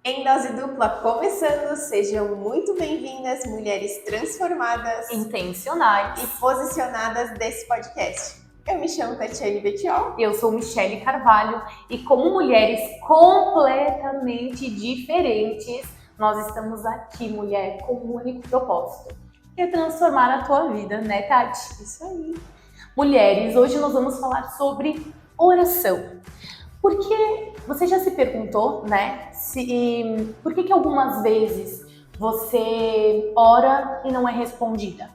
Em dose dupla começando, sejam muito bem-vindas, mulheres transformadas Intencionais. e posicionadas desse podcast. Eu me chamo Tatiane Betiol. Eu sou Michele Carvalho e como mulheres completamente diferentes, nós estamos aqui, mulher, com um único propósito, que é transformar a tua vida, né, Tati? Isso aí. Mulheres, hoje nós vamos falar sobre oração. Porque você já se perguntou, né, por que algumas vezes você ora e não é respondida?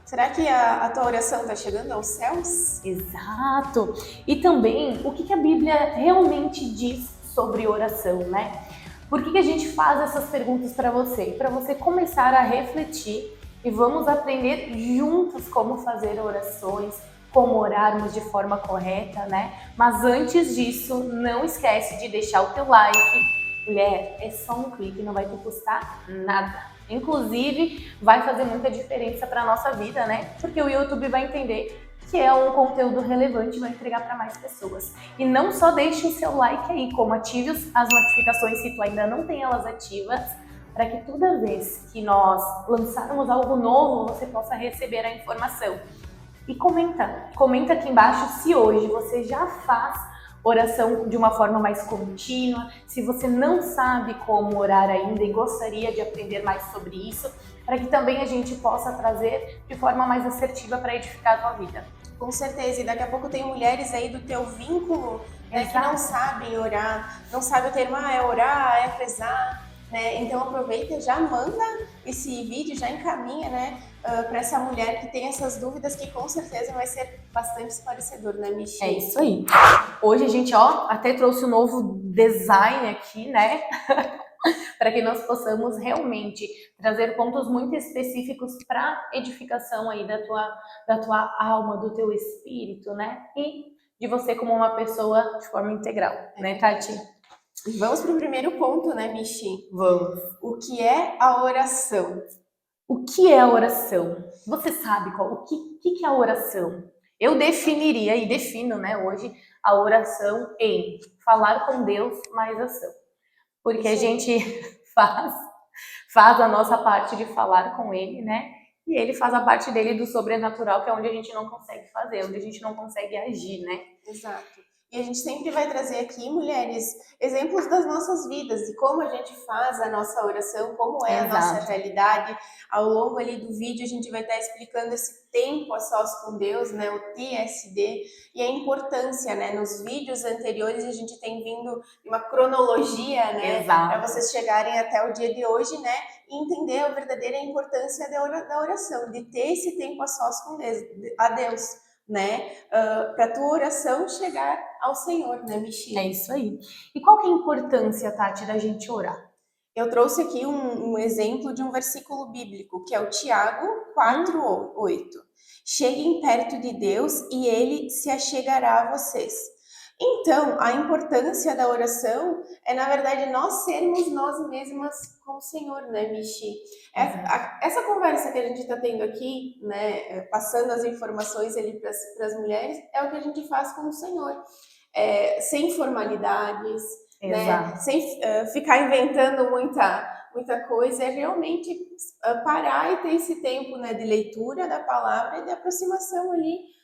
Será que a tua oração está chegando aos céus? Exato! E também, o que a Bíblia realmente diz sobre oração, né? Por que a gente faz essas perguntas para você? Para você começar a refletir e vamos aprender juntos como fazer orações, como orarmos de forma correta, né? Mas antes disso, não esquece de deixar o teu like. Mulher, é só um clique, não vai te custar nada. Inclusive, vai fazer muita diferença para a nossa vida, né? Porque o YouTube vai entender que é um conteúdo relevante e vai entregar para mais pessoas. E não só deixe o seu like aí, como ative as notificações se tu ainda não tem elas ativas, para que toda vez que nós lançarmos algo novo, você possa receber a informação. E comenta aqui embaixo se hoje você já faz oração de uma forma mais contínua, se você não sabe como orar ainda e gostaria de aprender mais sobre isso, para que também a gente possa trazer de forma mais assertiva para edificar a tua vida. Com certeza, e daqui a pouco tem mulheres aí do teu vínculo, né, que não sabem orar, não sabem o termo, é orar, é rezar, né? Então aproveita, já manda esse vídeo, já encaminha, né, para essa mulher que tem essas dúvidas, que com certeza vai ser bastante esclarecedor, né, Michi? É isso aí. Hoje a gente, até trouxe um novo design aqui, né? Para que nós possamos realmente trazer pontos muito específicos para edificação aí da tua alma, do teu espírito, né? E de você como uma pessoa de forma integral, né, Tati? Vamos para o primeiro ponto, né, Michi? Vamos. O que é a oração? O que é a oração? Você sabe o que é a oração? Eu definiria e defino, né, hoje a oração em falar com Deus mais ação. Porque a gente faz a nossa parte de falar com ele, né? E ele faz a parte dele do sobrenatural, que é onde a gente não consegue fazer, onde a gente não consegue agir, né? Exato. E a gente sempre vai trazer aqui, mulheres, exemplos das nossas vidas, de como a gente faz a nossa oração, como é a nossa realidade. Ao longo ali do vídeo a gente vai estar explicando esse tempo a sós com Deus, né, o TSD, e a importância, né, nos vídeos anteriores a gente tem vindo uma cronologia, né, para vocês chegarem até o dia de hoje, né, e entender a verdadeira importância da oração, de ter esse tempo a sós com Deus, né, para a tua oração chegar ao Senhor, né, Michi? É isso aí. E qual que é a importância, Tati, da gente orar? Eu trouxe aqui um exemplo de um versículo bíblico, que é o Tiago 4:8. Cheguem perto de Deus e ele se achegará a vocês. Então, a importância da oração é, na verdade, nós sermos nós mesmas com o Senhor, né, Michi? Essa conversa que a gente está tendo aqui, né, passando as informações ali para as mulheres, é o que a gente faz com o Senhor. Sem formalidades, né? Sem ficar inventando muita coisa, é realmente parar e ter esse tempo, né, de leitura da palavra e de aproximação ali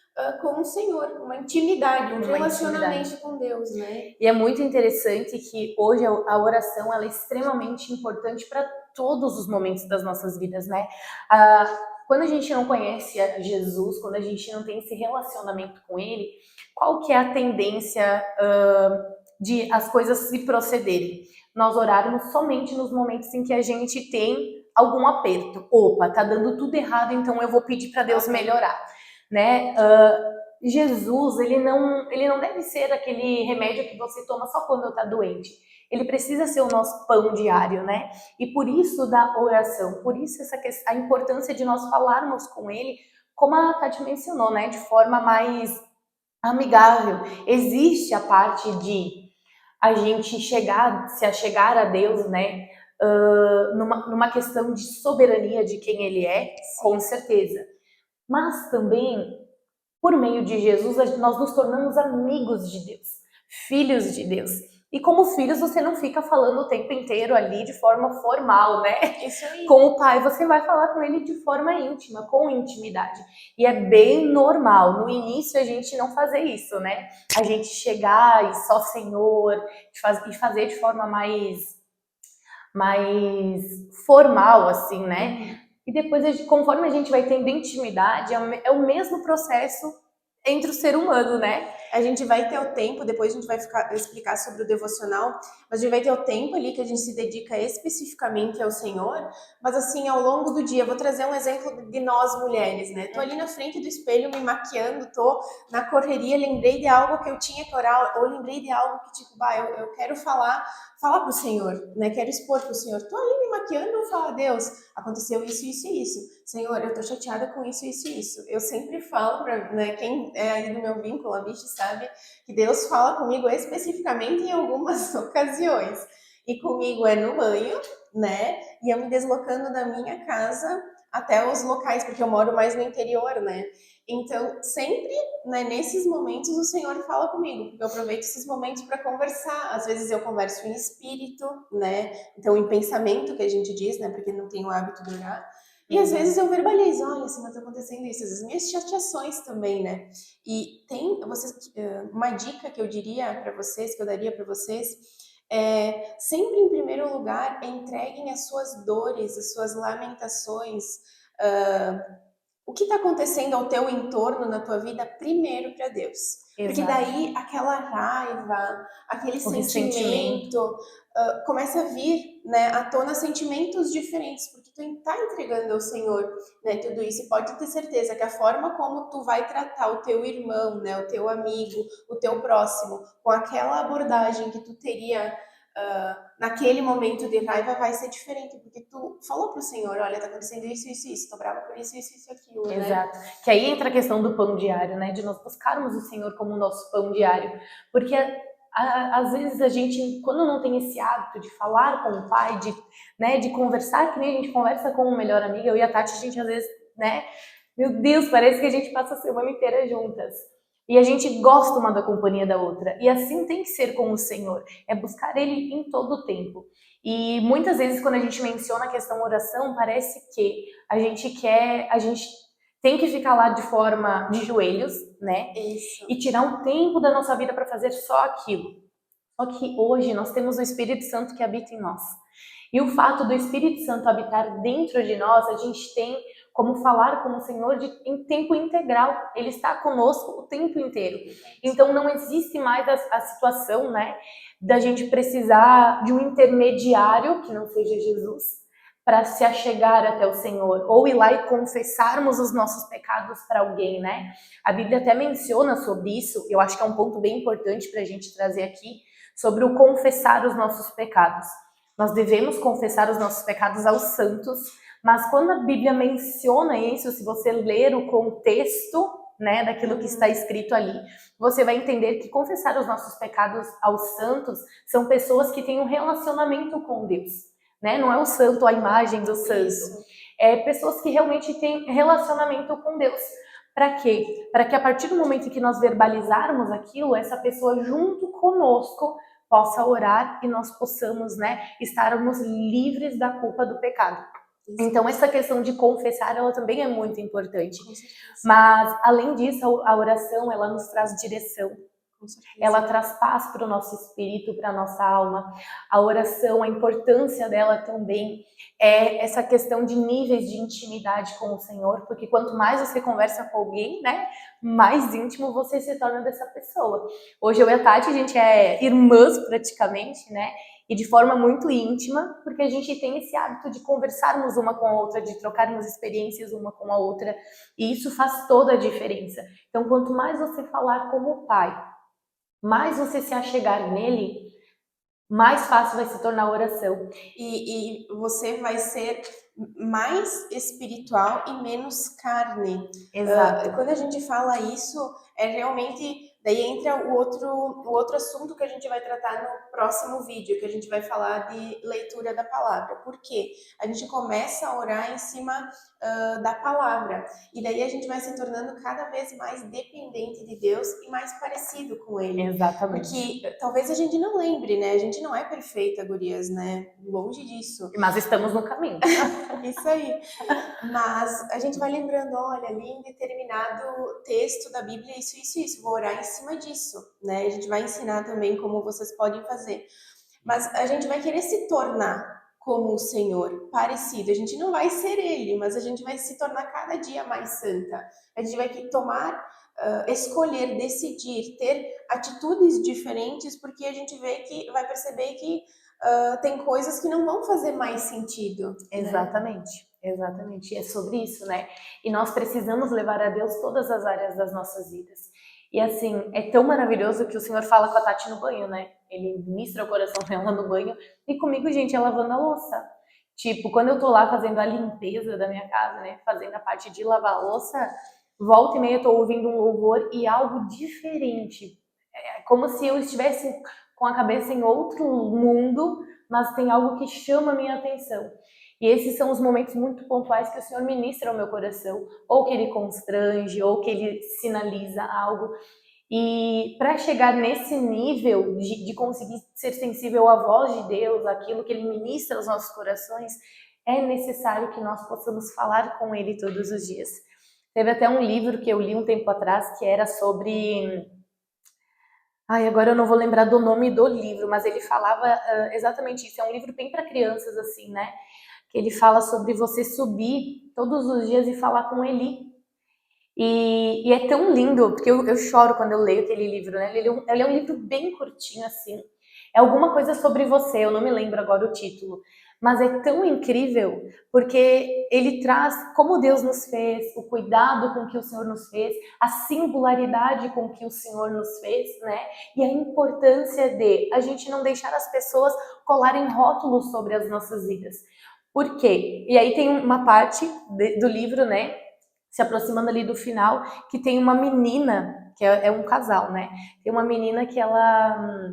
com o Senhor, uma intimidade, um relacionamento com Deus, né? E é muito interessante que hoje a oração ela é extremamente importante para todos os momentos das nossas vidas, né? Quando a gente não conhece Jesus, quando a gente não tem esse relacionamento com Ele, qual que é a tendência de as coisas se procederem? Nós orarmos somente nos momentos em que a gente tem algum aperto. Opa, tá dando tudo errado, então eu vou pedir para Deus melhorar, né? Jesus, ele não deve ser aquele remédio que você toma só quando está doente. Ele precisa ser o nosso pão diário, né? E por isso da oração, por isso a importância de nós falarmos com ele, como a Tati mencionou, né? De forma mais amigável. Existe a parte de a gente se achegar a Deus, né? Numa questão de soberania de quem ele é, com certeza. Mas também por meio de Jesus, nós nos tornamos amigos de Deus, filhos de Deus. E como filhos, você não fica falando o tempo inteiro ali de forma formal, né? Isso aí. Com o pai, você vai falar com ele de forma íntima, com intimidade. E é bem normal, no início, a gente não fazer isso, né? A gente chegar e só Senhor, e fazer de forma mais formal, assim, né? E depois, conforme a gente vai tendo intimidade, é o mesmo processo entre o ser humano, né? A gente vai ter o tempo, depois a gente vai explicar sobre o devocional, mas a gente vai ter o tempo ali que a gente se dedica especificamente ao Senhor, mas assim, ao longo do dia, eu vou trazer um exemplo de nós mulheres, né? Tô ali na frente do espelho me maquiando, tô na correria, lembrei de algo que eu tinha que orar, ou lembrei de algo que tipo, eu quero falar pro Senhor, né? Quero expor pro Senhor. Tô ali me maquiando, eu falo, a Deus, aconteceu isso, isso e isso. Senhor, eu tô chateada com isso, isso e isso. Eu sempre falo pra, né, quem é aí do meu vínculo, a Michi sabe, que Deus fala comigo especificamente em algumas ocasiões. E comigo é no banho, né? E eu me deslocando da minha casa até os locais, porque eu moro mais no interior, né? Então, sempre, né, nesses momentos o Senhor fala comigo, porque eu aproveito esses momentos para conversar. Às vezes eu converso em espírito, né? Então, em pensamento, que a gente diz, né? Porque não tenho o hábito de orar. E às vezes eu verbalizo, olha, assim, mas tá acontecendo isso. Às vezes minhas chateações também, né? E tem uma dica que eu diria para vocês, que eu daria para vocês, sempre em primeiro lugar, entreguem as suas dores, as suas lamentações, o que está acontecendo ao teu entorno na tua vida primeiro para Deus. Porque Exato. daí aquela raiva, aquele O sentimento começa a vir, né, à tona sentimentos diferentes, porque tu está entregando ao Senhor, né, tudo isso. E pode ter certeza que a forma como tu vai tratar o teu irmão, né, o teu amigo, o teu próximo, com aquela abordagem que tu teria naquele momento de raiva vai ser diferente, porque tu falou pro Senhor, olha, tá acontecendo isso, isso, isso, tô brava por isso, isso, isso, aquilo, né? Exato. Que aí entra a questão do pão diário, né? De nós buscarmos o Senhor como o nosso pão diário. Porque às vezes a gente, quando não tem esse hábito de falar com o pai, de conversar, que nem a gente conversa com o melhor amigo, eu e a Tati, a gente às vezes, né? Meu Deus, parece que a gente passa a semana inteira juntas. E a gente gosta uma da companhia da outra. E assim tem que ser com o Senhor. É buscar Ele em todo o tempo. E muitas vezes quando a gente menciona a questão oração, parece que a gente tem que ficar lá de forma de joelhos, né? Isso. E tirar um tempo da nossa vida para fazer só aquilo. Só que hoje nós temos o Espírito Santo que habita em nós. E o fato do Espírito Santo habitar dentro de nós, a gente tem como falar com o Senhor em tempo integral. Ele está conosco o tempo inteiro. Então não existe mais a situação, né, da gente precisar de um intermediário que não seja Jesus para se achegar até o Senhor, ou ir lá e confessarmos os nossos pecados para alguém, né? A Bíblia até menciona sobre isso, eu acho que é um ponto bem importante para a gente trazer aqui, sobre o confessar os nossos pecados. Nós devemos confessar os nossos pecados aos santos, mas quando a Bíblia menciona isso, se você ler o contexto, né, daquilo que está escrito ali, você vai entender que confessar os nossos pecados aos santos são pessoas que têm um relacionamento com Deus, né? Não é o santo a imagem do santo. Isso. É pessoas que realmente têm relacionamento com Deus. Para quê? Para que a partir do momento em que nós verbalizarmos aquilo, essa pessoa junto conosco possa orar e nós possamos, né, estarmos livres da culpa do pecado. Então essa questão de confessar, ela também é muito importante. Mas além disso, a oração, ela nos traz direção. Ela traz paz para o nosso espírito, para a nossa alma. A oração, a importância dela também é essa questão de níveis de intimidade com o Senhor, porque quanto mais você conversa com alguém, né, mais íntimo você se torna dessa pessoa. Hoje eu e a Tati, a gente é irmãs praticamente, né, e de forma muito íntima, porque a gente tem esse hábito de conversarmos uma com a outra, de trocarmos experiências uma com a outra, e isso faz toda a diferença. Então, quanto mais você falar como pai, mais você se achegar nele, mais fácil vai se tornar a oração. E você vai ser mais espiritual e menos carne. Exato. Quando a gente fala isso, é realmente Daí entra o outro assunto que a gente vai tratar no próximo vídeo, que a gente vai falar de leitura da palavra. Por quê? A gente começa a orar em cima da palavra. E daí a gente vai se tornando cada vez mais dependente de Deus e mais parecido com Ele. Exatamente. Porque talvez a gente não lembre, né? A gente não é perfeita, gurias, né? Longe disso. Mas estamos no caminho. Isso aí. Mas a gente vai lembrando, olha, ali em determinado texto da Bíblia, isso, vou orar em cima disso, né? A gente vai ensinar também como vocês podem fazer. Mas a gente vai querer se tornar como o Senhor, parecido. A gente não vai ser Ele, mas a gente vai se tornar cada dia mais santa. A gente vai tomar, escolher, decidir, ter atitudes diferentes, porque a gente vai perceber que tem coisas que não vão fazer mais sentido. Exatamente, né? Exatamente. E é sobre isso, né? E nós precisamos levar a Deus todas as áreas das nossas vidas. E assim, é tão maravilhoso que o Senhor fala com a Tati no banho, né? Ele ministra o coração dela no banho. E comigo, gente, é lavando a louça. Tipo, quando eu tô lá fazendo a limpeza da minha casa, né? Fazendo a parte de lavar a louça, volta e meia eu tô ouvindo um louvor e algo diferente. É como se eu estivesse com a cabeça em outro mundo, mas tem algo que chama a minha atenção. E esses são os momentos muito pontuais que o Senhor ministra ao meu coração, ou que Ele constrange, ou que Ele sinaliza algo. E para chegar nesse nível de conseguir ser sensível à voz de Deus, aquilo que Ele ministra aos nossos corações, é necessário que nós possamos falar com Ele todos os dias. Teve até um livro que eu li um tempo atrás que era sobre... Ai, agora eu não vou lembrar do nome do livro, mas ele falava exatamente isso. É um livro bem para crianças, assim, né? Que ele fala sobre você subir todos os dias e falar com Ele. E é tão lindo, porque eu choro quando eu leio aquele livro, né? Ele é um livro bem curtinho, assim. É alguma coisa sobre você, eu não me lembro agora o título. Mas é tão incrível, porque ele traz como Deus nos fez, o cuidado com que o Senhor nos fez, a singularidade com que o Senhor nos fez, né? E a importância de a gente não deixar as pessoas colarem rótulos sobre as nossas vidas. Por quê? E aí tem uma parte do livro, né? Se aproximando ali do final, que tem uma menina, que é um casal, né? Tem uma menina que ela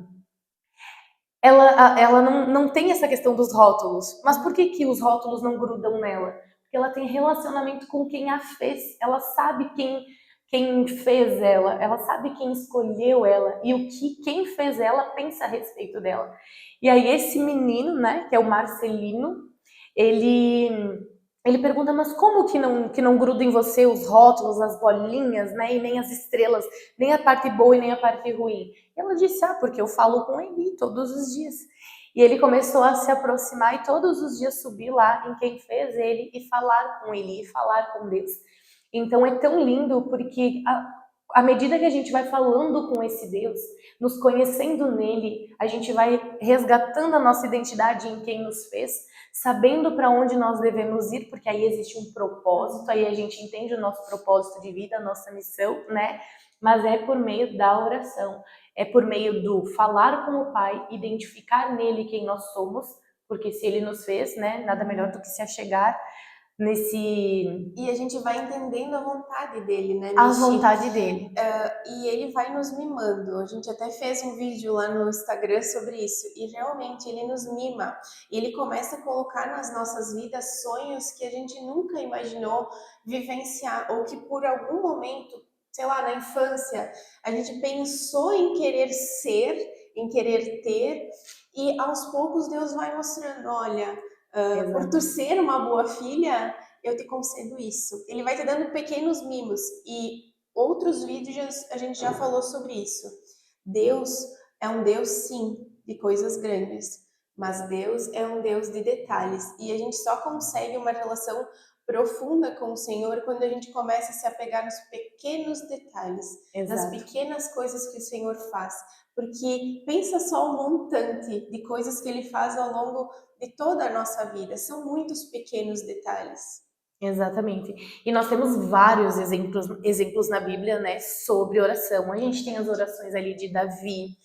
não tem essa questão dos rótulos. Mas por que os rótulos não grudam nela? Porque ela tem relacionamento com quem a fez. Ela sabe quem fez ela sabe quem escolheu ela e o que quem fez ela pensa a respeito dela. E aí esse menino, né, que é o Marcelino, ele pergunta, mas como que não gruda em você os rótulos, as bolinhas, né, e nem as estrelas, nem a parte boa e nem a parte ruim? E ela disse, porque eu falo com ele todos os dias. E ele começou a se aproximar e todos os dias subir lá em quem fez ele e falar com ele, e falar com Deus. Então é tão lindo porque à medida que a gente vai falando com esse Deus, nos conhecendo nele, a gente vai resgatando a nossa identidade em quem nos fez, sabendo para onde nós devemos ir, porque aí existe um propósito, aí a gente entende o nosso propósito de vida, a nossa missão, né? Mas é por meio da oração, é por meio do falar com o Pai, identificar nele quem nós somos, porque se ele nos fez, né, nada melhor do que se achegar nesse... E a gente vai entendendo a vontade dele, né, A Michi? vontade dele. E ele vai nos mimando. A gente até fez um vídeo lá no Instagram sobre isso. E realmente ele nos mima. E ele começa a colocar nas nossas vidas sonhos que a gente nunca imaginou vivenciar. Ou que por algum momento, sei lá, na infância, a gente pensou em querer ser, em querer ter. E aos poucos Deus vai mostrando, olha... por tu ser uma boa filha, eu te concedo isso. Ele vai te dando pequenos mimos. E outros vídeos a gente já falou sobre isso. Deus é um Deus, sim, de coisas grandes. Mas Deus é um Deus de detalhes. E a gente só consegue uma relação profunda com o Senhor quando a gente começa a se apegar nos pequenos detalhes, nas pequenas coisas que o Senhor faz. Porque pensa só o montante de coisas que Ele faz ao longo de toda a nossa vida. São muitos pequenos detalhes. Exatamente. E nós temos vários exemplos na Bíblia, né, sobre oração. A gente tem as orações ali de Davi.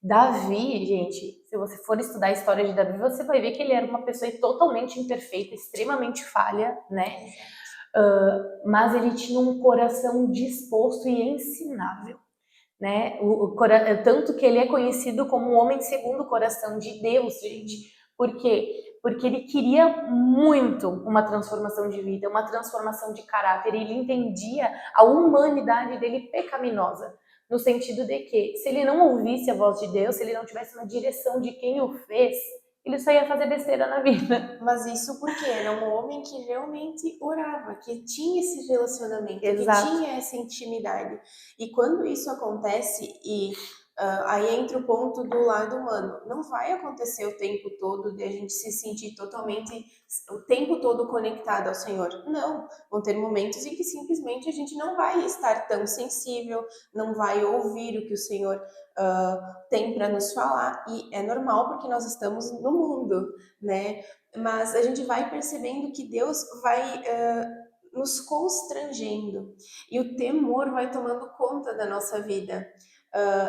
Davi, gente, se você for estudar a história de Davi, você vai ver que ele era uma pessoa totalmente imperfeita, extremamente falha, né? Mas ele tinha um coração disposto e ensinável. né? Tanto que ele é conhecido como o homem segundo o coração de Deus, gente. Por quê? Porque ele queria muito uma transformação de vida, uma transformação de caráter. Ele entendia a humanidade dele pecaminosa, no sentido de que, se ele não ouvisse a voz de Deus, se ele não tivesse uma direção de quem o fez, ele só ia fazer besteira na vida. Mas isso porque era um homem que realmente orava, que tinha esse relacionamento, Exato. que tinha essa intimidade. E quando isso acontece, aí entra o ponto do lado humano, não vai acontecer o tempo todo de a gente se sentir totalmente, o tempo todo conectado ao Senhor. Não, vão ter momentos em que simplesmente a gente não vai estar tão sensível, não vai ouvir o que o Senhor tem para nos falar. E é normal porque nós estamos no mundo, né? Mas a gente vai percebendo que Deus vai nos constrangendo e o temor vai tomando conta da nossa vida.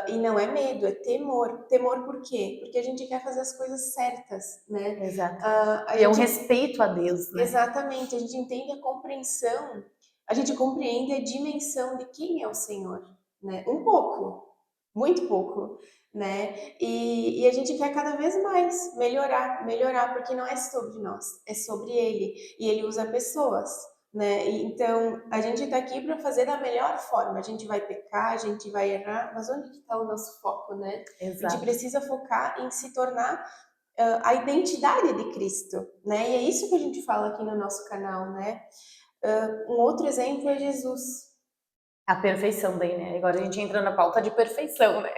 E não é medo, é temor. Temor por quê? Porque a gente quer fazer as coisas certas, né? Exato. A E é um gente, respeito a Deus, né? exatamente, a gente entende a compreensão, a gente compreende a dimensão de quem é o Senhor, né? Um pouco, muito pouco, né? E a gente quer cada vez mais melhorar, porque não é sobre nós, é sobre Ele. E Ele usa pessoas, né? E, então, a gente está aqui para fazer da melhor forma. A gente vai pecar, a gente vai errar, mas onde que está o nosso foco, né? Exato. A gente precisa focar em se tornar a identidade de Cristo, né? E é isso que a gente fala aqui no nosso canal, né? Um outro exemplo é Jesus. A perfeição daí, né? Agora a gente entra na pauta de perfeição, né?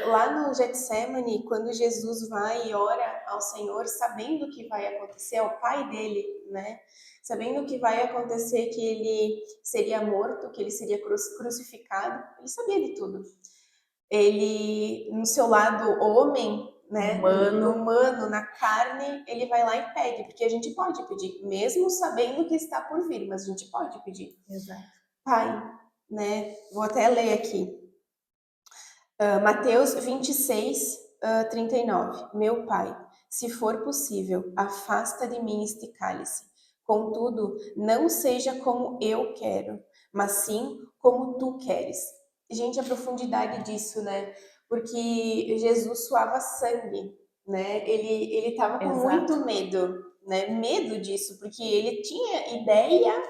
Lá no Getsemane, quando Jesus vai e ora ao Senhor, sabendo o que vai acontecer, ao Pai dele, né? Sabendo o que vai acontecer, que ele seria morto, que ele seria crucificado, ele sabia de tudo. Ele, no seu lado homem, né, humano, na carne, ele vai lá e pede, porque a gente pode pedir, mesmo sabendo que está por vir, mas a gente pode pedir. Exato. Pai, né, vou até ler aqui. Mateus 26, 39. Meu Pai, se for possível, afasta de mim este cálice. Contudo, não seja como eu quero, mas sim como tu queres. Gente, a profundidade disso, né? Porque Jesus suava sangue, né? Ele estava com muito medo, né? Medo disso, porque ele tinha ideia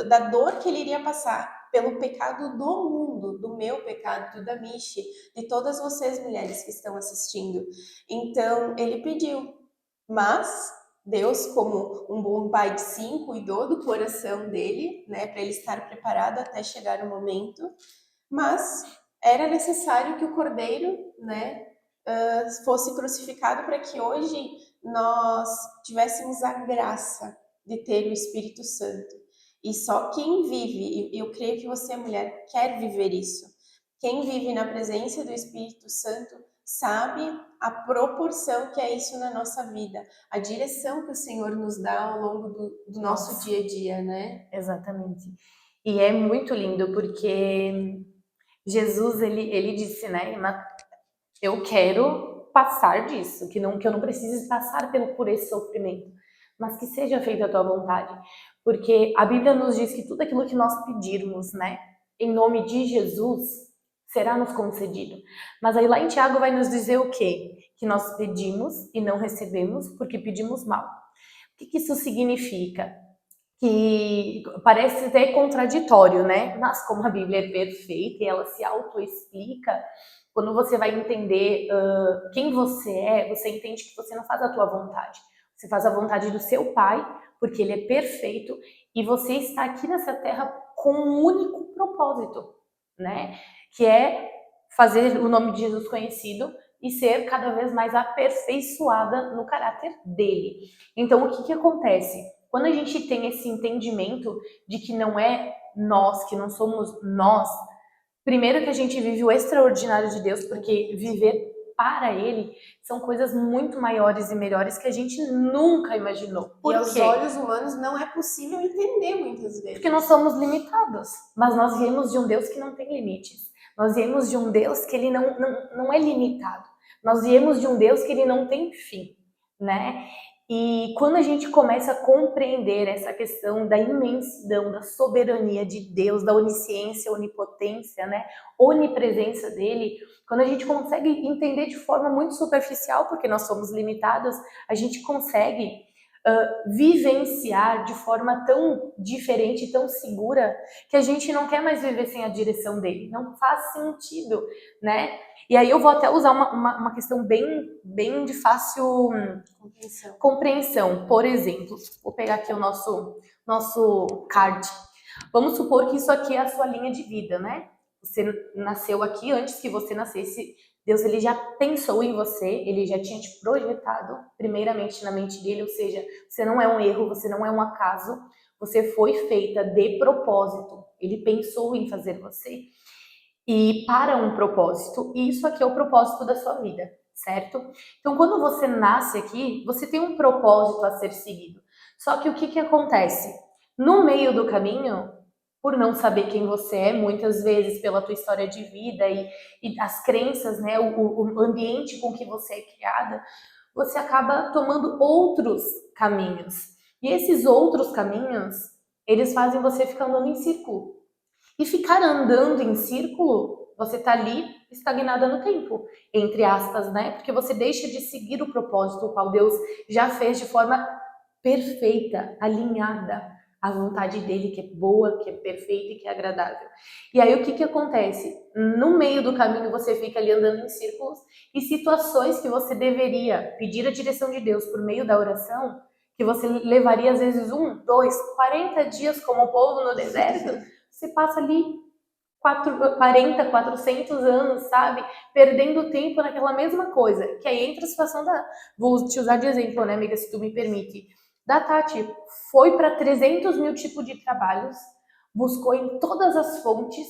da dor que ele iria passar pelo pecado do mundo, do meu pecado, do da Michi, de todas vocês mulheres que estão assistindo. Então, ele pediu, mas Deus, como um bom pai, sim, cuidou do coração dele, né, para ele estar preparado até chegar o momento, mas era necessário que o cordeiro, né, fosse crucificado para que hoje nós tivéssemos a graça de ter o Espírito Santo. E só quem vive, e eu creio que você, mulher, quer viver isso. Quem vive na presença do Espírito Santo sabe a proporção que é isso na nossa vida, a direção que o Senhor nos dá ao longo do nosso dia a dia, né? Exatamente. E é muito lindo porque Jesus, ele disse, né, eu quero passar disso, que eu não precise passar por esse sofrimento, mas que seja feita a tua vontade. Porque a Bíblia nos diz que tudo aquilo que nós pedirmos, né, em nome de Jesus, será nos concedido. Mas aí lá em Tiago vai nos dizer o quê? Que nós pedimos e não recebemos porque pedimos mal. O que isso significa? Que parece até contraditório, né? Mas como a Bíblia é perfeita e ela se autoexplica, quando você vai entender quem você é, você entende que você não faz a tua vontade. Você faz a vontade do seu Pai, porque Ele é perfeito, e você está aqui nessa terra com um único propósito, né? Que é fazer o nome de Jesus conhecido e ser cada vez mais aperfeiçoada no caráter dele. Então, o que acontece? Quando a gente tem esse entendimento de que não é nós, que não somos nós, primeiro que a gente vive o extraordinário de Deus, porque viver para Ele são coisas muito maiores e melhores que a gente nunca imaginou. Por aos olhos humanos não é possível entender muitas vezes. Porque nós somos limitados, mas nós viemos de um Deus que não tem limites. Nós viemos de um Deus que Ele não é limitado. Nós viemos de um Deus que Ele não tem fim, né? E quando a gente começa a compreender essa questão da imensidão, da soberania de Deus, da onisciência, onipotência, né, onipresença dele, quando a gente consegue entender de forma muito superficial, porque nós somos limitados, a gente consegue vivenciar de forma tão diferente, tão segura, que a gente não quer mais viver sem a direção dele. Não faz sentido, né? E aí eu vou até usar uma questão bem de fácil compreensão. Por exemplo, vou pegar aqui o nosso card. Vamos supor que isso aqui é a sua linha de vida, né? Você nasceu aqui, antes que você nascesse, Deus ele já pensou em você, ele já tinha te projetado primeiramente na mente dele, ou seja, você não é um erro, você não é um acaso, você foi feita de propósito, ele pensou em fazer você e para um propósito, e isso aqui é o propósito da sua vida, certo? Então, quando você nasce aqui, você tem um propósito a ser seguido. Só que o que acontece? No meio do caminho, por não saber quem você é, muitas vezes pela tua história de vida e as crenças, né, o ambiente com que você é criada, você acaba tomando outros caminhos. E esses outros caminhos, eles fazem você ficar andando em círculo. E ficar andando em círculo, você tá ali estagnada no tempo, entre aspas, né? Porque você deixa de seguir o propósito, o qual Deus já fez de forma perfeita, alinhada à vontade dele, que é boa, que é perfeita e que é agradável. E aí o que acontece? No meio do caminho você fica ali andando em círculos e situações que você deveria pedir a direção de Deus por meio da oração, que você levaria às vezes 1, 2, 40 dias como o povo no deserto, você passa ali 40, 400 anos, sabe? Perdendo tempo naquela mesma coisa. Que aí entra a situação da... Vou te usar de exemplo, né, amiga, se tu me permite. Da Tati, foi para 300 mil tipos de trabalhos, buscou em todas as fontes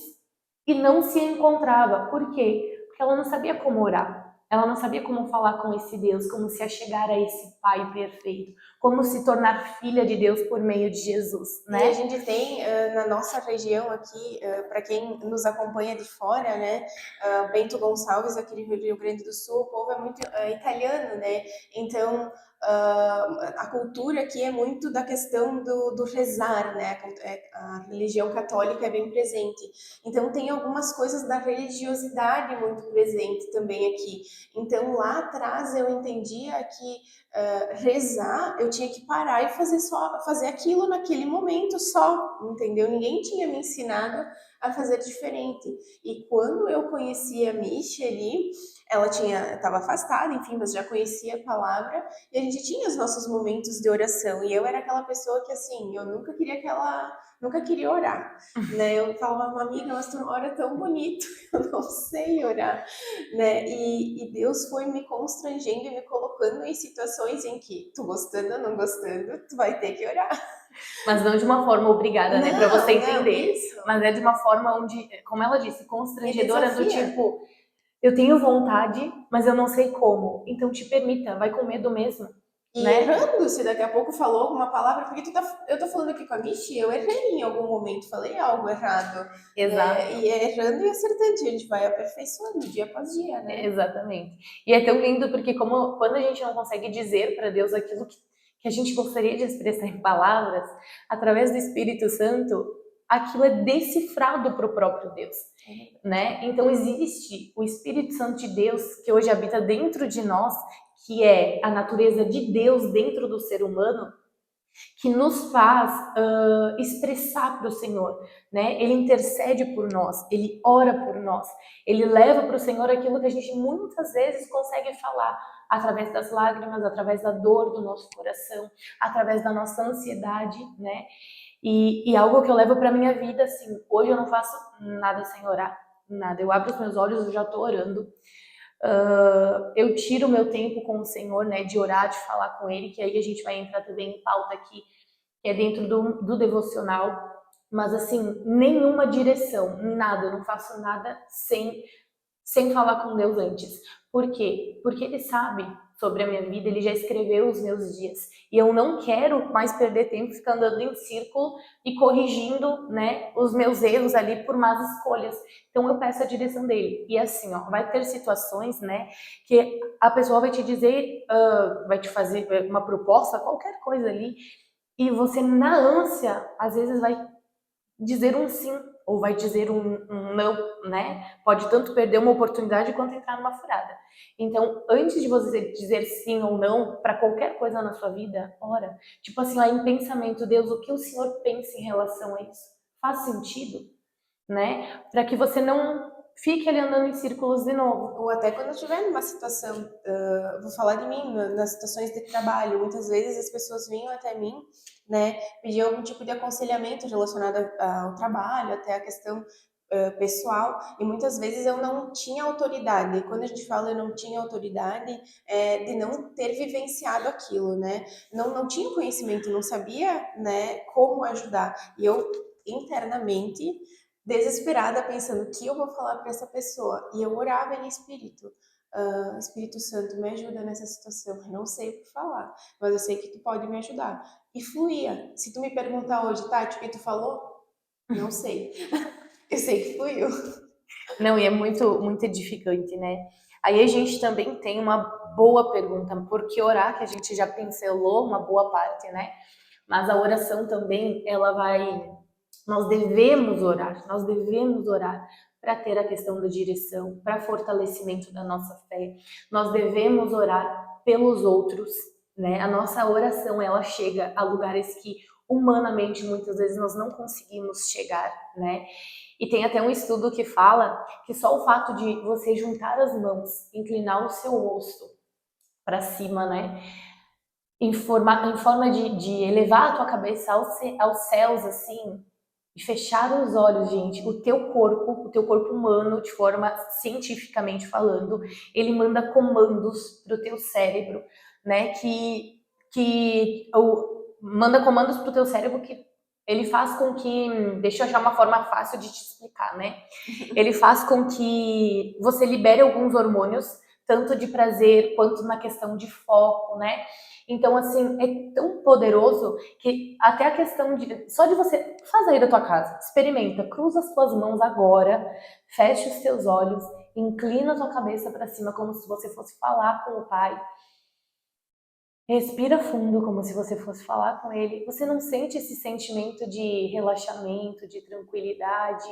e não se encontrava. Por quê? Porque ela não sabia como orar. Ela não sabia como falar com esse Deus, como se achegar a esse Pai perfeito, como se tornar filha de Deus por meio de Jesus, né? E a gente tem na nossa região aqui, para quem nos acompanha de fora, né, Bento Gonçalves, aqui no Rio Grande do Sul, o povo é muito italiano, né? Então a cultura aqui é muito da questão do rezar, né? A religião católica é bem presente. Então tem algumas coisas da religiosidade muito presente também aqui. Então lá atrás eu entendia que rezar, eu tinha que parar e fazer aquilo naquele momento só, entendeu? Ninguém tinha me ensinado a fazer diferente. E quando eu conheci a Michi ali, ela estava afastada, enfim, mas já conhecia a palavra, e a gente tinha os nossos momentos de oração. E eu era aquela pessoa que, assim, eu nunca queria orar, né? Eu falava, amiga, mas tu ora tão bonito, eu não sei orar, né? E Deus foi me constrangendo e me colocando em situações em que, tu gostando ou não gostando, tu vai ter que orar. Mas não de uma forma obrigada, né? Pra você entender. Isso. Mas é de uma forma onde, como ela disse, constrangedora do desafia. tipo, eu tenho vontade, mas eu não sei como. Então te permita, vai com medo mesmo. E né? errando, se daqui a pouco falou alguma palavra, porque eu tô falando aqui com a Michi, eu errei em algum momento, falei algo errado. Exato. Né? E é errando e acertando, a gente vai aperfeiçoando dia após dia, né? Exatamente. E é tão lindo porque quando a gente não consegue dizer para Deus aquilo que a gente gostaria de expressar em palavras, através do Espírito Santo, aquilo é decifrado para o próprio Deus, né? Então existe o Espírito Santo de Deus que hoje habita dentro de nós, que é a natureza de Deus dentro do ser humano, que nos faz expressar para o Senhor, né? Ele intercede por nós, ele ora por nós, ele leva para o Senhor aquilo que a gente muitas vezes consegue falar através das lágrimas, através da dor do nosso coração, através da nossa ansiedade, né? E algo que eu levo para minha vida, assim, hoje eu não faço nada sem orar, nada. Eu abro os meus olhos, eu já estou orando. Eu tiro o meu tempo com o Senhor, né, de orar, de falar com Ele, que aí a gente vai entrar também em pauta aqui, que é dentro do devocional, mas assim, nenhuma direção, nada, eu não faço nada sem falar com Deus antes. Por quê? Porque Ele sabe sobre a minha vida, ele já escreveu os meus dias. E eu não quero mais perder tempo ficando andando em círculo e corrigindo, né, os meus erros ali por más escolhas. Então eu peço a direção dele. E assim, ó, vai ter situações, né, que a pessoa vai te dizer, vai te fazer uma proposta, qualquer coisa ali, e você na ânsia, às vezes vai dizer um sim ou vai dizer um não, né? Pode tanto perder uma oportunidade quanto entrar numa furada. Então, antes de você dizer sim ou não para qualquer coisa na sua vida, ora, tipo assim, lá em pensamento, Deus, o que o Senhor pensa em relação a isso? Faz sentido, né? Para que você não fique ali andando em círculos de novo. Ou até quando eu estiver numa situação, vou falar de mim, nas situações de trabalho, muitas vezes as pessoas vinham até mim, né, pedir algum tipo de aconselhamento relacionado ao trabalho, até a questão pessoal, e muitas vezes eu não tinha autoridade. E quando a gente fala eu não tinha autoridade, é de não ter vivenciado aquilo, né? Não tinha conhecimento, não sabia, né, como ajudar. E eu internamente desesperada, pensando o que eu vou falar para essa pessoa. E eu orava em espírito. Espírito Santo, me ajuda nessa situação. Eu não sei o que falar, mas eu sei que tu pode me ajudar. E fluía. Se tu me perguntar hoje, Tati, o que tu falou? Não sei. Eu sei que fluiu. Não, e é muito, muito edificante, né? Aí a gente também tem uma boa pergunta, por que orar, que a gente já pincelou uma boa parte, né? Mas a oração também, ela vai. Nós devemos orar para ter a questão da direção, para fortalecimento da nossa fé. Nós devemos orar pelos outros, né? A nossa oração, ela chega a lugares que humanamente muitas vezes nós não conseguimos chegar, né? E tem até um estudo que fala que só o fato de você juntar as mãos, inclinar o seu rosto para cima, né? Em forma de elevar a tua cabeça aos céus, assim, e fechar os olhos, gente. O teu corpo humano, de forma cientificamente falando, ele manda comandos pro teu cérebro, né? Manda comandos pro teu cérebro que ele faz com que, deixa eu achar uma forma fácil de te explicar, né? Ele faz com que você libere alguns hormônios, tanto de prazer quanto na questão de foco, né? Então, assim, é tão poderoso que até a questão de só de você faz aí da tua casa, experimenta, cruza as tuas mãos agora, fecha os teus olhos, inclina a tua cabeça para cima como se você fosse falar com o Pai. Respira fundo como se você fosse falar com ele. Você não sente esse sentimento de relaxamento, de tranquilidade?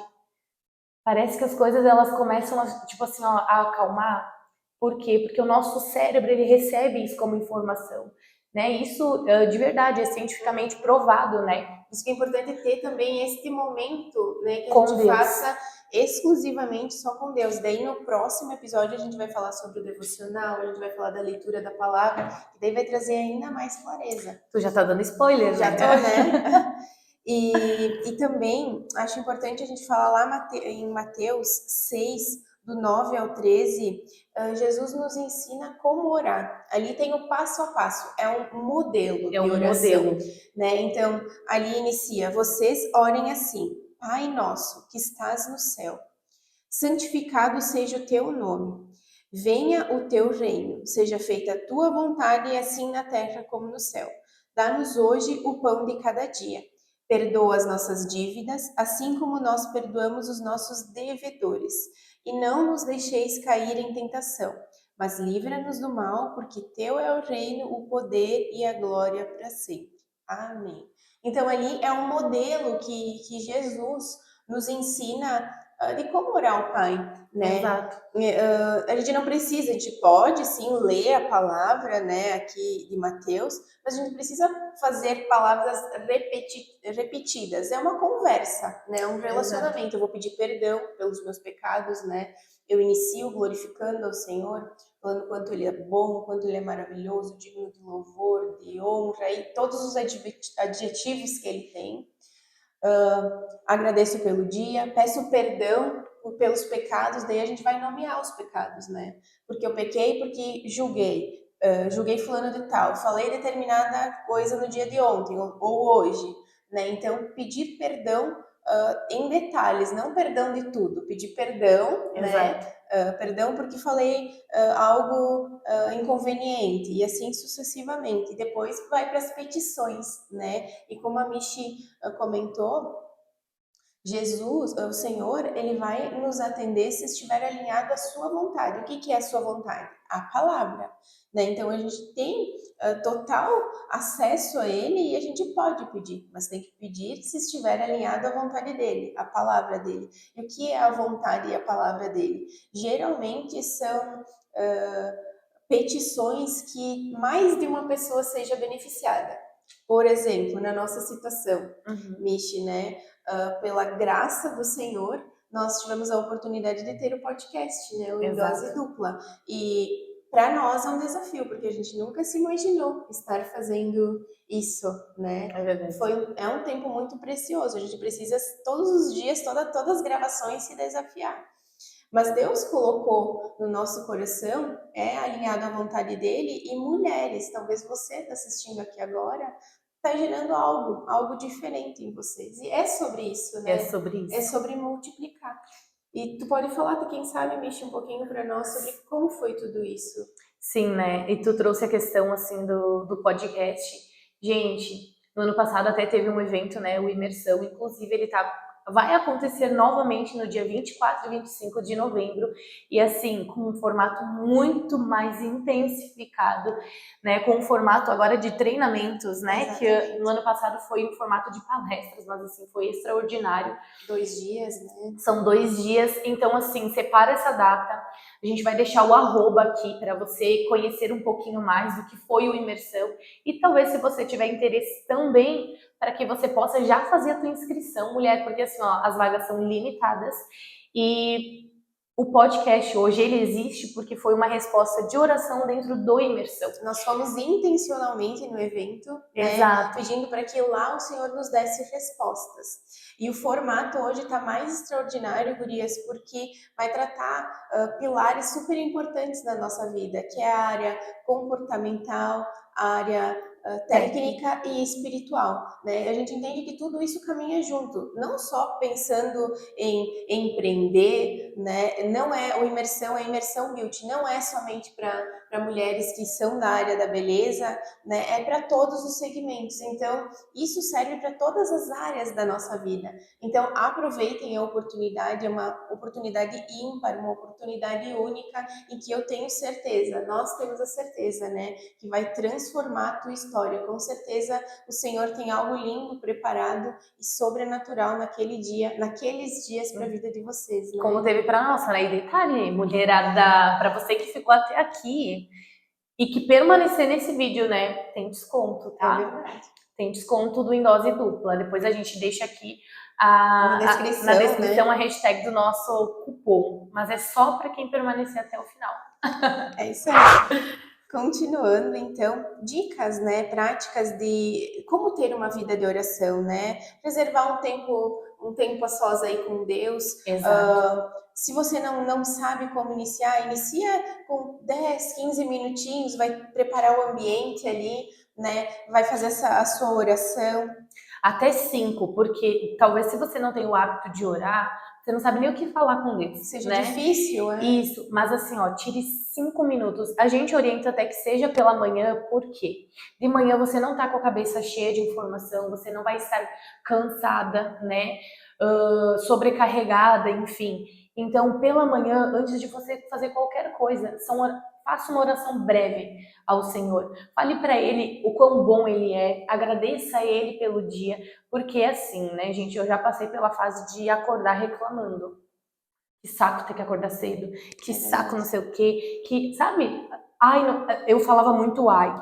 Parece que as coisas elas começam a, tipo assim, ó, a acalmar. Por quê? Porque o nosso cérebro ele recebe isso como informação, né? Isso de verdade é cientificamente provado, né? Isso que é importante ter também este momento, né, que a Com gente Deus. faça exclusivamente só com Deus. Daí no próximo episódio a gente vai falar sobre o devocional, a gente vai falar da leitura da palavra, que daí vai trazer ainda mais clareza. Tu já tá dando spoiler, Já né? tô, né? E também acho importante a gente falar lá em Mateus 6, do 9 ao 13, Jesus nos ensina como orar. Ali tem o passo a passo, é um modelo É de um oração, modelo. né? Então, ali inicia, vocês orem assim, Pai nosso que estás no céu, santificado seja o teu nome. Venha o teu reino, seja feita a tua vontade, assim na terra como no céu. Dá-nos hoje o pão de cada dia. Perdoa as nossas dívidas, assim como nós perdoamos os nossos devedores. E não nos deixeis cair em tentação, mas livra-nos do mal, porque teu é o reino, o poder e a glória para sempre. Amém. Então ali é um modelo que Jesus nos ensina de como orar ao Pai, né? Exato. A gente não precisa, a gente pode sim ler a palavra, né, aqui de Mateus, mas a gente precisa fazer palavras repetidas. É uma conversa, né? Um relacionamento. Exato. Eu vou pedir perdão pelos meus pecados, né? Eu inicio glorificando ao Senhor, falando quanto Ele é bom, quanto Ele é maravilhoso, digno de louvor, de honra e todos os adjetivos que Ele tem. Agradeço pelo dia, peço perdão pelos pecados, daí a gente vai nomear os pecados, né? Porque eu pequei porque julguei fulano de tal, falei determinada coisa no dia de ontem ou hoje, né? Então, pedir perdão em detalhes, não perdão de tudo, pedir perdão, né? Exato. perdão porque falei algo inconveniente, e assim sucessivamente. Depois vai para as petições, né? E como a Michi comentou, Jesus, o Senhor, ele vai nos atender se estiver alinhado à sua vontade. O que que é a sua vontade? A palavra, né? Então a gente tem total acesso a ele e a gente pode pedir, mas tem que pedir se estiver alinhado à vontade dele, à palavra dele. E o que é a vontade e a palavra dele? Geralmente são petições que mais de uma pessoa seja beneficiada. Por exemplo, na nossa situação, Michi, né? Pela graça do Senhor, nós tivemos a oportunidade de ter o podcast, né? O Em Dose Dupla. E para nós é um desafio, porque a gente nunca se imaginou estar fazendo isso, né? É verdade. É um tempo muito precioso. A gente precisa todos os dias, todas as gravações se desafiar. Mas Deus colocou no nosso coração, alinhado à vontade dele, e mulheres, talvez você está assistindo aqui agora, está gerando algo diferente em vocês. E é sobre isso, né? É sobre isso. É sobre multiplicar. E tu pode falar, quem sabe, Michi, um pouquinho para nós sobre como foi tudo isso. Sim, né? E tu trouxe a questão, assim, do podcast. Gente, no ano passado até teve um evento, né? O Imersão. Inclusive, ele vai acontecer novamente no dia 24 e 25 de novembro, e assim, com um formato muito mais intensificado, né, com um formato agora de treinamentos, né, Exatamente. que no ano passado foi um formato de palestras, mas assim, foi extraordinário. 2 dias, né? São 2 dias, então assim, separa essa data, a gente vai deixar o @ aqui para você conhecer um pouquinho mais do que foi o Imersão, e talvez se você tiver interesse também, para que você possa já fazer a tua inscrição, mulher, porque assim, ó, as vagas são limitadas, e o podcast hoje, ele existe porque foi uma resposta de oração dentro do Imersão. Nós fomos intencionalmente no evento, Exato. pedindo para que lá o Senhor nos desse respostas. E o formato hoje está mais extraordinário, gurias, porque vai tratar pilares super importantes da nossa vida, que é a área comportamental, a área técnica e espiritual, né? A gente entende que tudo isso caminha junto, não só pensando em empreender, né? Não é o Imersão, é Imersão Beauty, não é somente para mulheres que são da área da beleza, né? É para todos os segmentos. Então, isso serve para todas as áreas da nossa vida. Então, aproveitem a oportunidade, é uma oportunidade ímpar, uma oportunidade única, em que eu tenho certeza, nós temos a certeza, né? Que vai transformar a tua história. Com certeza, o Senhor tem algo lindo preparado e sobrenatural naqueles dias para a vida de vocês, né? Como teve para nossa, né? E detalhe, mulherada, para você que ficou até aqui e que permanecer nesse vídeo, né? Tem desconto, tá? É verdade. Tem desconto do Em Dose Dupla. Depois a gente deixa aqui na descrição, né? A hashtag do nosso cupom. Mas é só para quem permanecer até o final. É isso aí. Continuando, então, dicas, né, práticas de como ter uma vida de oração, né? Preservar um tempo a sós aí com Deus. Exato. Se você não sabe como iniciar, inicia com 10, 15 minutinhos, vai preparar o ambiente ali, né? Vai fazer a sua oração. Até 5, porque talvez se você não tem o hábito de orar, você não sabe nem o que falar com Deus. Seja né? difícil, né? Isso, mas assim, ó, tire 5 minutos. A gente orienta até que seja pela manhã, por quê? De manhã você não tá com a cabeça cheia de informação, você não vai estar cansada, né? Sobrecarregada, enfim. Então, pela manhã, antes de você fazer qualquer coisa, faça uma oração breve ao Senhor. Fale para Ele o quão bom Ele é, agradeça a Ele pelo dia, porque é assim, né, gente? Eu já passei pela fase de acordar reclamando. Que saco ter que acordar cedo, que saco não sei o quê, que, sabe? Ai, não, eu falava muito ai.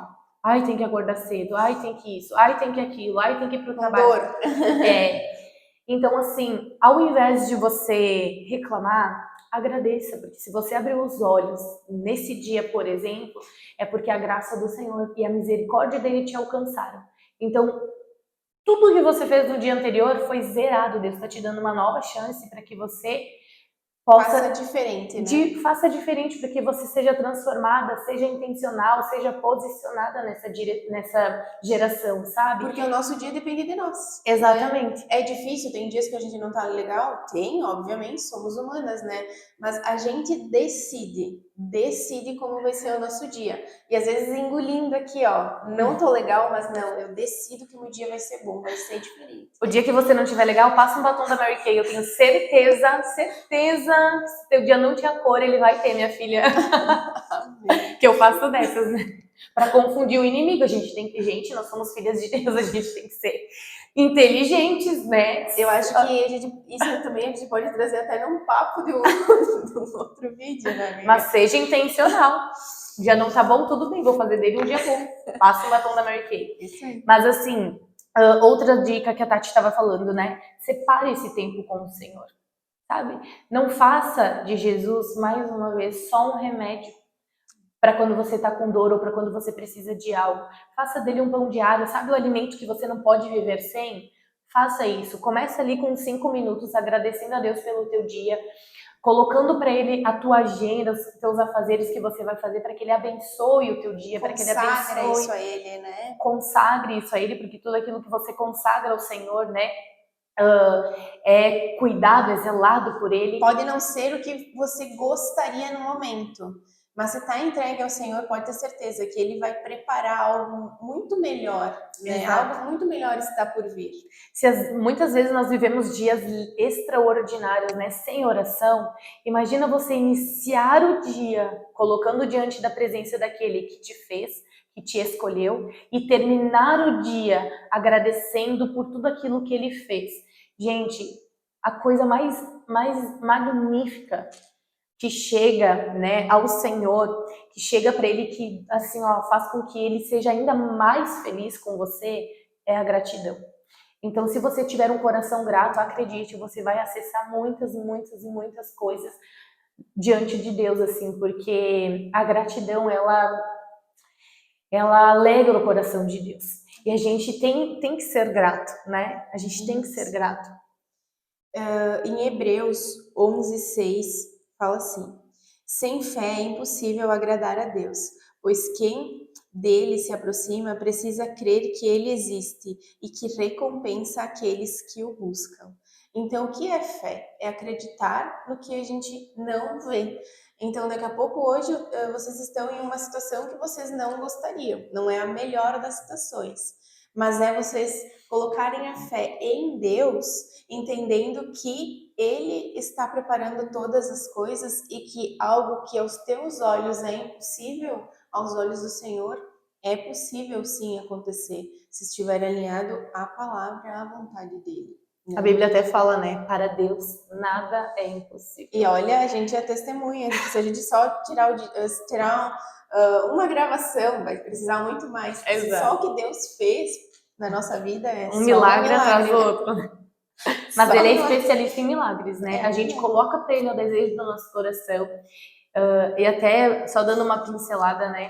Ai, tem que acordar cedo, ai, tem que isso, ai, tem que aquilo, ai, tem que ir pro trabalho. Então, assim, ao invés de você reclamar, agradeça, porque se você abriu os olhos nesse dia, por exemplo, é porque a graça do Senhor e a misericórdia dele te alcançaram. Então, tudo que você fez no dia anterior foi zerado. Deus está te dando uma nova chance para que você Faça diferente, né? Faça diferente para que você seja transformada, seja intencional, seja posicionada nessa geração, sabe? Porque o nosso dia depende de nós. Exatamente. Né? É difícil, tem dias que a gente não tá legal? Tem, obviamente, somos humanas, né? Mas a gente decide como vai ser o nosso dia. E às vezes engolindo aqui, ó, não tô legal, mas não, eu decido que o meu dia vai ser bom, vai ser diferente. O dia que você não estiver legal, passa um batom da Mary Kay. Eu tenho certeza, se teu dia não tinha cor, ele vai ter, minha filha. Que eu faço dessas, né? Pra confundir o inimigo. Gente, nós somos filhas de Deus, a gente tem que ser inteligentes, né? Eu acho que isso também a gente pode trazer até num papo de um outro vídeo, né, amiga? Mas seja intencional. Já não tá bom, tudo bem, vou fazer dele um dia bom. Passa um batom da Mary Kay. Isso aí. Mas assim, outra dica que a Tati estava falando, né? Separe esse tempo com o Senhor, sabe? Não faça de Jesus, mais uma vez, só um remédio para quando você tá com dor ou para quando você precisa de algo. Faça dele um pão diário, sabe o alimento que você não pode viver sem? Faça isso. Começa ali com 5 minutos, agradecendo a Deus pelo teu dia, colocando para ele a tua agenda, os teus afazeres que você vai fazer, para que ele abençoe o teu dia, para que ele abençoe. Isso a ele, né? Consagre isso a ele, porque tudo aquilo que você consagra ao Senhor, né, é cuidado, é zelado por ele. Pode não ser o que você gostaria no momento, mas se está entregue ao Senhor, pode ter certeza que Ele vai preparar algo muito melhor, né? Algo muito melhor está por vir. Muitas vezes nós vivemos dias extraordinários, né? Sem oração. Imagina você iniciar o dia colocando diante da presença daquele que te fez, que te escolheu, e terminar o dia agradecendo por tudo aquilo que Ele fez. Gente, a coisa mais magnífica que chega, né, ao Senhor, que chega para Ele, que assim, ó, faz com que Ele seja ainda mais feliz com você, é a gratidão. Então, se você tiver um coração grato, acredite, você vai acessar muitas coisas diante de Deus, assim, porque a gratidão, ela alegra o coração de Deus. E a gente tem que ser grato, né? A gente tem que ser grato. Em Hebreus 11:6 fala assim: sem fé é impossível agradar a Deus, pois quem dele se aproxima precisa crer que ele existe e que recompensa aqueles que o buscam. Então, o que é fé? É acreditar no que a gente não vê. Então, daqui a pouco, hoje, vocês estão em uma situação que vocês não gostariam. Não é a melhor das situações. Mas é vocês colocarem a fé em Deus, entendendo que Ele está preparando todas as coisas e que algo que aos teus olhos é impossível, aos olhos do Senhor, é possível sim acontecer, se estiver alinhado à palavra, à vontade dele. A Bíblia até fala, né? Para Deus nada é impossível. E olha, a gente é testemunha, se a gente só tirar uma gravação, vai precisar muito mais. Só o que Deus fez na nossa vida é um milagre atrás do outro. Mas só ele é especialista em milagres, né? É, a gente coloca para ele o desejo do nosso coração. E até, só dando uma pincelada, né?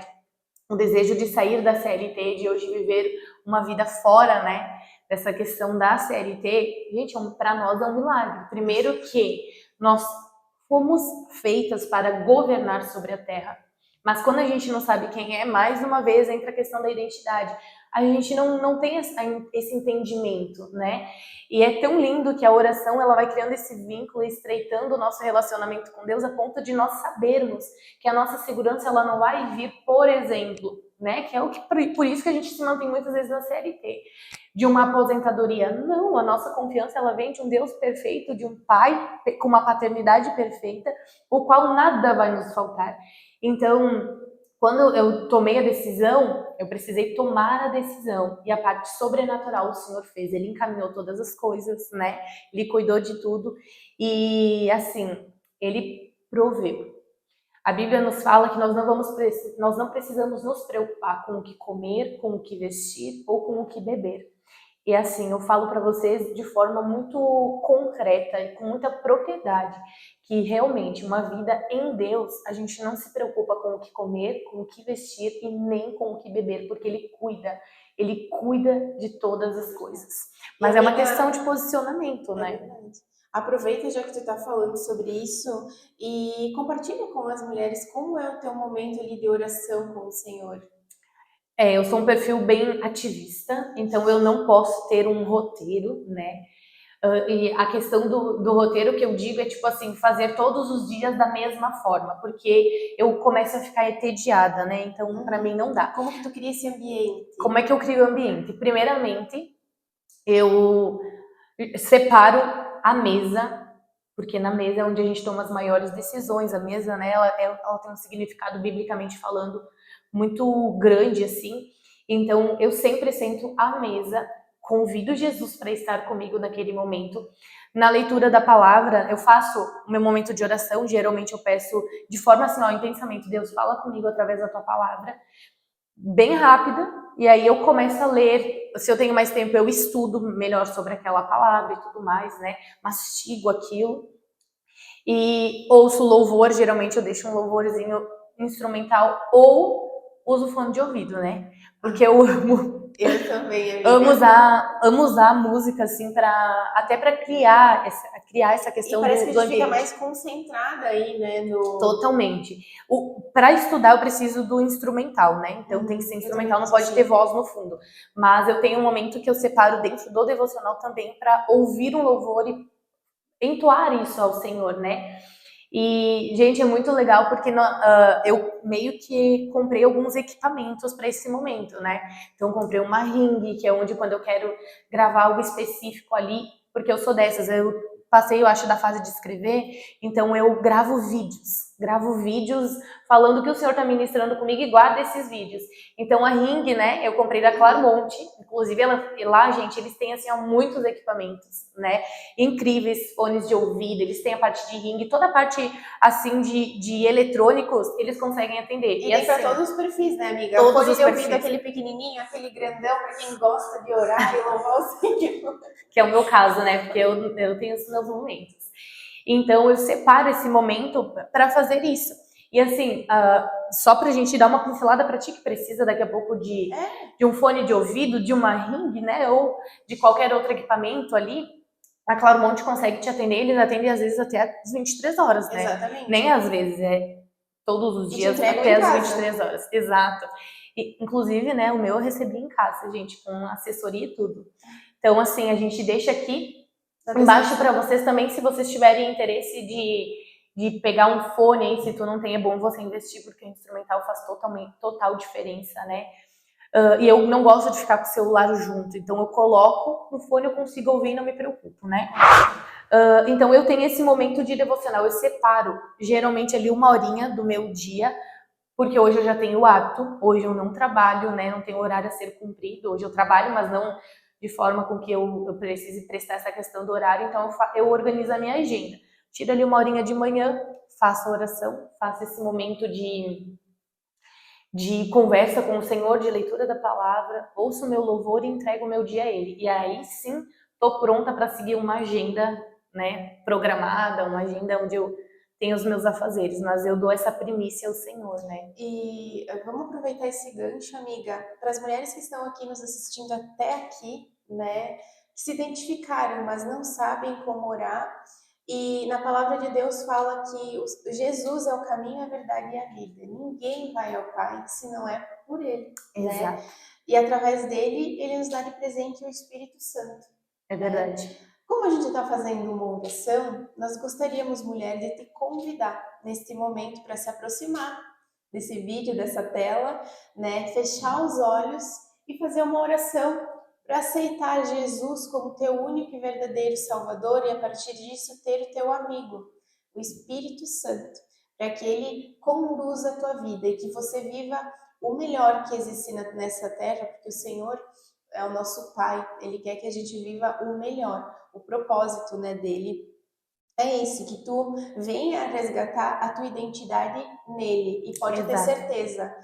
O desejo de sair da CLT, de hoje viver uma vida fora, né? Dessa questão da CLT, gente, para nós é um milagre. Primeiro que nós fomos feitas para governar sobre a terra. Mas quando a gente não sabe quem é, mais uma vez entra a questão da identidade. A gente não tem esse entendimento, né? E é tão lindo que a oração ela vai criando esse vínculo, estreitando o nosso relacionamento com Deus a ponto de nós sabermos que a nossa segurança ela não vai vir, por exemplo, né? Que é por isso que a gente se mantém muitas vezes na CLT, de uma aposentadoria. Não, a nossa confiança ela vem de um Deus perfeito, de um Pai com uma paternidade perfeita, o qual nada vai nos faltar. Então, quando eu tomei a decisão, eu precisei tomar a decisão. E a parte sobrenatural o Senhor fez. Ele encaminhou todas as coisas, né? Ele cuidou de tudo. E, assim, Ele proveu. A Bíblia nos fala que nós não precisamos nos preocupar com o que comer, com o que vestir ou com o que beber. E assim, eu falo para vocês de forma muito concreta e com muita propriedade que realmente uma vida em Deus, a gente não se preocupa com o que comer, com o que vestir e nem com o que beber, porque Ele cuida de todas as coisas. Mas é uma questão de posicionamento, né? Verdade. Aproveita já que tu tá falando sobre isso e compartilha com as mulheres como é o teu momento ali de oração com o Senhor. Eu sou um perfil bem ativista, então eu não posso ter um roteiro, né? E a questão do roteiro que eu digo é tipo assim, fazer todos os dias da mesma forma, porque eu começo a ficar entediada, né? Então, pra mim não dá. Como que tu cria esse ambiente? Como é que eu crio o ambiente? Primeiramente, eu separo a mesa, porque na mesa é onde a gente toma as maiores decisões. A mesa, né, ela tem um significado biblicamente falando muito grande assim. Então, eu sempre sento à mesa, convido Jesus para estar comigo naquele momento. Na leitura da palavra, eu faço o meu momento de oração. Geralmente eu peço de forma assim, ó, intensamente, Deus fala comigo através da tua palavra, bem rápida, e aí eu começo a ler. Se eu tenho mais tempo, eu estudo melhor sobre aquela palavra e tudo mais, né? Mastigo aquilo. E ouço louvor, geralmente eu deixo um louvorzinho instrumental ou uso fone de ouvido, né? Porque eu amo, Eu também, amiga. amo usar a música assim até para criar essa E questão parece que do a gente fica ambiente. mais concentrada aí, né? No... Totalmente. Para estudar eu preciso do instrumental, né? Então tem que ser eu instrumental, também não pode preciso. ter voz no fundo. Mas eu tenho um momento que eu separo dentro do devocional também para ouvir um louvor e entoar isso ao Senhor, né? E, gente, é muito legal porque eu meio que comprei alguns equipamentos para esse momento, né? Então, eu comprei uma ring, que é onde quando eu quero gravar algo específico ali, porque eu sou dessas, eu passei, eu acho, da fase de escrever, então eu gravo vídeos falando o que o Senhor está ministrando comigo e guardo esses vídeos. Então, a ring, né, eu comprei da Claremont, inclusive lá, gente, eles têm, assim, ó, muitos equipamentos, né? Incríveis, fones de ouvido, eles têm a parte de ring, toda a parte assim de eletrônicos, eles conseguem atender. E tem assim, para todos os perfis, né, amiga? todos Fone os de ouvido, perfis. aquele pequenininho, aquele grandão, para quem gosta de orar e louvar o Senhor. Que é o meu caso, né? Porque eu tenho os meus momentos. Então eu separo esse momento para fazer isso. E assim, só pra gente dar uma pincelada pra ti que precisa daqui a pouco de um fone de ouvido, de uma ring, né? Ou de qualquer outro equipamento ali, a Claremont consegue te atender, eles atendem às vezes até às 23 horas, né? Exatamente. Nem às vezes, é todos os E te dias entregam até em às casa. 23 horas. Exato. E, inclusive, né, o meu eu recebi em casa, gente, com assessoria e tudo. Então, assim, a gente deixa aqui embaixo para vocês também, se vocês tiverem interesse de pegar um fone aí, se tu não tem, é bom você investir, porque o instrumental faz total diferença, né? E eu não gosto de ficar com o celular junto, então eu coloco no fone, eu consigo ouvir e não me preocupo, né? Então eu tenho esse momento de devocional, eu separo geralmente ali 1 horinha do meu dia, porque hoje eu já tenho o hábito, hoje eu não trabalho, né? Não tenho horário a ser cumprido, hoje eu trabalho, mas não de forma com que eu precise prestar essa questão do horário, então eu organizo a minha agenda. Tiro ali 1 horinha de manhã, faço a oração, faço esse momento de conversa com o Senhor, de leitura da palavra, ouço o meu louvor e entrego o meu dia a Ele. E aí sim, estou pronta para seguir uma agenda, né, programada, uma agenda onde eu tenho os meus afazeres, mas eu dou essa primícia ao Senhor, né? E vamos aproveitar esse gancho, amiga, para as mulheres que estão aqui nos assistindo até aqui, né, que se identificaram, mas não sabem como orar. E na palavra de Deus fala que Jesus é o caminho, a verdade e a vida. Ninguém vai ao Pai se não é por Ele, né? Exato. E através dele, Ele nos dá de presente o Espírito Santo. É verdade. Como a gente está fazendo uma oração, nós gostaríamos, mulher, de te convidar neste momento para se aproximar desse vídeo, dessa tela, né? Fechar os olhos e fazer uma oração para aceitar Jesus como teu único e verdadeiro Salvador e a partir disso ter o teu amigo, o Espírito Santo, para que ele conduza a tua vida e que você viva o melhor que existe nessa terra, porque o Senhor é o nosso Pai, Ele quer que a gente viva o melhor. O propósito, né, dele é esse, que tu venha resgatar a tua identidade nele. E pode ter certeza,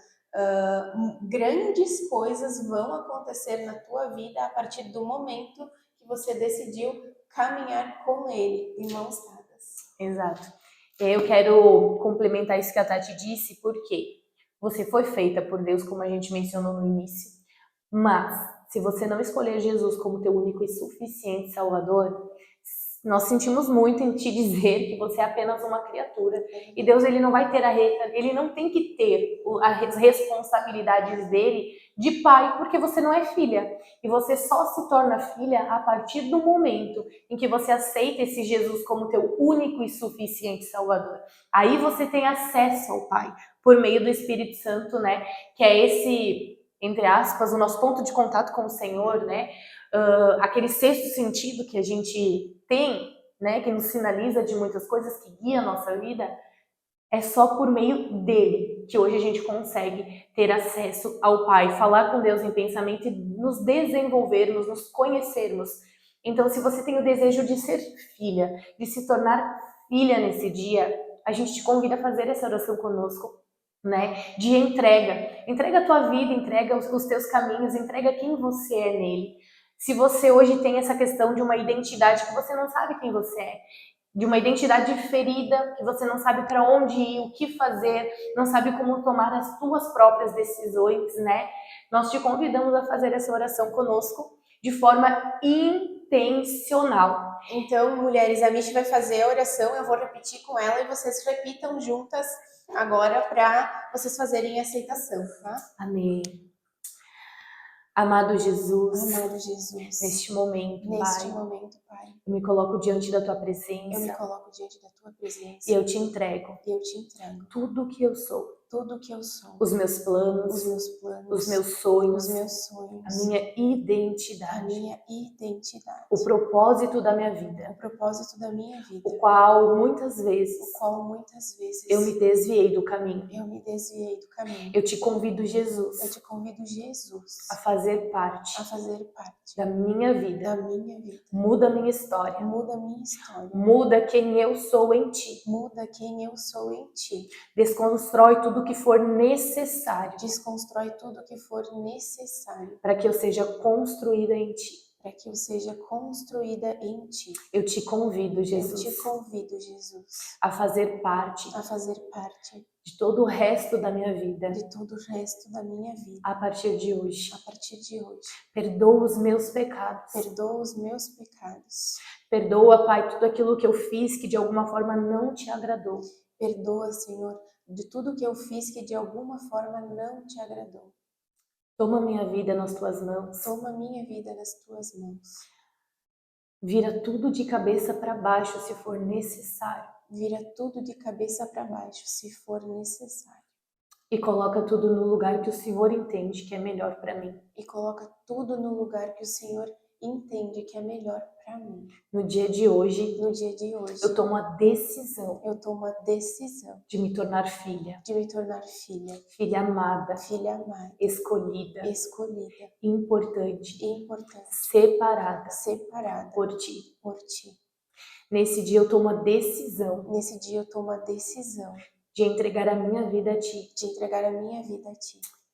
grandes coisas vão acontecer na tua vida a partir do momento que você decidiu caminhar com ele, de mãos dadas. Exato. Eu quero complementar isso que a Tati disse, porque você foi feita por Deus, como a gente mencionou no início, mas se você não escolher Jesus como teu único e suficiente Salvador, Nós sentimos muito em te dizer que você é apenas uma criatura. E Deus, ele não vai ter ele não tem que ter as responsabilidades dele de pai, porque você não é filha. E você só se torna filha a partir do momento em que você aceita esse Jesus como teu único e suficiente Salvador. Aí você tem acesso ao Pai por meio do Espírito Santo, né? Que é esse, entre aspas, o nosso ponto de contato com o Senhor, né? Aquele sexto sentido que a gente tem, né, que nos sinaliza de muitas coisas, que guia a nossa vida, é só por meio dele que hoje a gente consegue ter acesso ao Pai, falar com Deus em pensamento e nos desenvolvermos, nos conhecermos. Então, se você tem o desejo de ser filha, de se tornar filha nesse dia, a gente te convida a fazer essa oração conosco, né? De entrega. Entrega a tua vida, entrega os teus caminhos, entrega quem você é nele. Se você hoje tem essa questão de uma identidade que você não sabe quem você é, de uma identidade ferida, que você não sabe para onde ir, o que fazer, não sabe como tomar as tuas próprias decisões, né? Nós te convidamos a fazer essa oração conosco de forma intencional. Então, mulheres, a Michi vai fazer a oração, eu vou repetir com ela e vocês repitam juntas agora para vocês fazerem a aceitação, tá? Amém. Amado Jesus, neste momento, Pai, eu me coloco diante da tua eu me presença coloco diante da tua presença e eu te entrego tudo o que eu sou, os meus planos, os meus sonhos, a minha identidade, o propósito da minha vida, o qual muitas vezes eu me desviei do caminho. Eu te convido, Jesus, a fazer parte da minha vida. Muda a minha história. Muda quem eu sou em ti. Desconstrói tudo que for necessário. Para que eu seja construída em ti. Eu te convido, Jesus, a fazer parte de todo o resto da minha vida. A partir de hoje. Perdoa os meus pecados. Perdoa, Pai, tudo aquilo que eu fiz que de alguma forma não te agradou. Perdoa, Senhor, de tudo que eu fiz que de alguma forma não te agradou. Toma minha vida nas tuas mãos. Vira tudo de cabeça para baixo se for necessário. E coloca tudo no lugar que o Senhor entende que é melhor para mim. No dia de hoje, eu tomo a decisão de me tornar filha. Filha amada, escolhida, importante, separada por ti. Nesse dia eu tomo a decisão de entregar a minha vida a ti.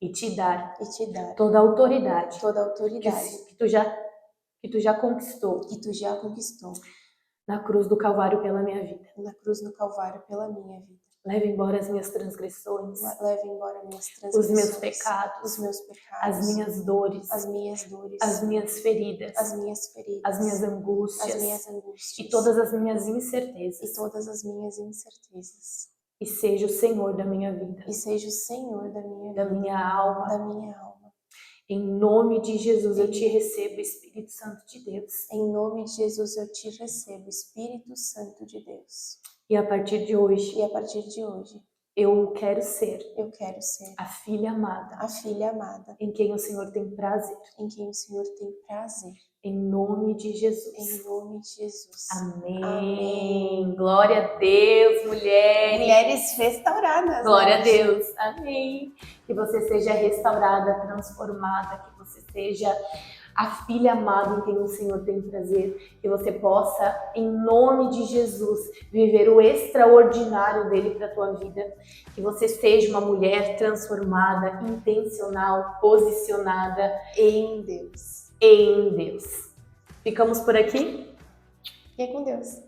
E te dar toda a autoridade que tu já conquistou na cruz do Calvário pela minha vida. Leva embora as minhas transgressões, os meus pecados, as minhas dores, as minhas feridas, as minhas angústias e todas as minhas incertezas. E seja o Senhor da minha vida, da minha alma. Em nome de Jesus eu te recebo, Espírito Santo de Deus. E a partir de hoje, eu quero ser a filha amada, em quem o Senhor tem prazer. Em nome de Jesus. Amém. Glória a Deus, mulheres. Mulheres restauradas. Glória a Deus. Amém. Que você seja restaurada, transformada, que você seja a filha amada em quem o Senhor tem prazer, que você possa, em nome de Jesus, viver o extraordinário dele para a tua vida, que você seja uma mulher transformada, intencional, posicionada em Deus. Ficamos por aqui? Fique com Deus.